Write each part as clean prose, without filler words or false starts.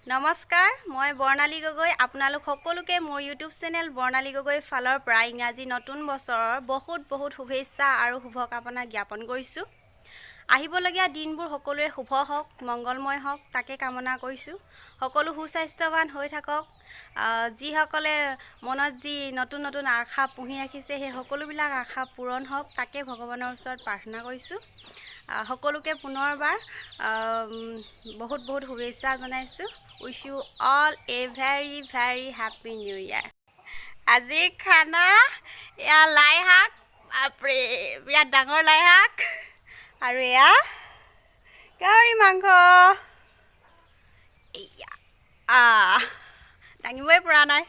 নমস্কাৰ, মই বৰ্ণালী গগৈ। আপোনালোক সকলোকে মোৰ ইউটিউব চেনেল বৰ্ণালী গগৈ ফালৰ পৰা ইংৰাজী নতুন বছৰৰ বহুত শুভেচ্ছা আৰু শুভকামনা জ্ঞাপন কৰিছোঁ। আহিবলগীয়া দিনবোৰ সকলোৰে শুভ হওক, মংগলময় হওক, তাকে কামনা কৰিছোঁ। সকলো সুস্বাস্থ্যৱান হৈ থাকক। যিসকলে মনত যি নতুন আশা পুহি ৰাখিছে, সেই সকলোবিলাক আশা পূৰণ হওক, তাকে ভগৱানৰ ওচৰত প্ৰাৰ্থনা কৰিছোঁ। সকলোকে পুনৰবাৰ বহুত শুভেচ্ছা জনাইছোঁ। উইচ ইউ অল এ ভেৰি হেপী নিউ ইয়াৰ। আজিৰ খানা এয়া লাই শাক, বাপৰে বিৰাট ডাঙৰ লাই শাক, আৰু এয়া গাহৰি মাংস। এয়া দাঙিবই পৰা নাই।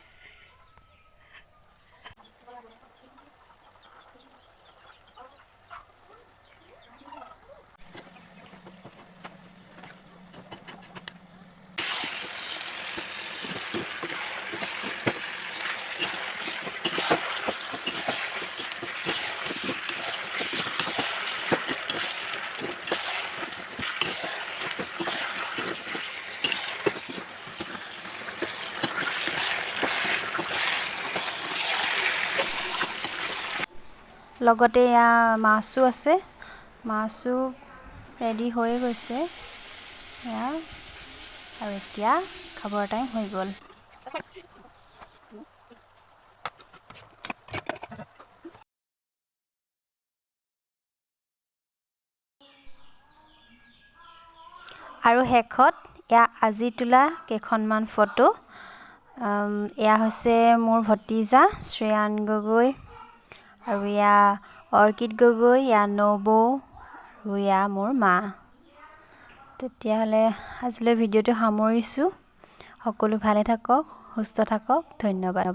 লগতে এয়া মাছো আছে, মাছো ৰেডি হৈ গৈছে এয়া, আৰু এতিয়া খাবৰ টাইম হৈ গ'ল। আৰু শেষত এয়া আজি তোলা কেইখনমান ফটো। এয়া হৈছে মোৰ ভতিজা শ্ৰেয়ান গগৈ, আৰু এয়া অৰ্কিড গগৈ, এয়া নবৌ, আৰু এয়া মোৰ মা। তেতিয়াহ'লে আজিলৈ ভিডিঅ'টো সামৰিছোঁ। সকলো ভালে থাকক, সুস্থ থাকক, ধন্যবাদ।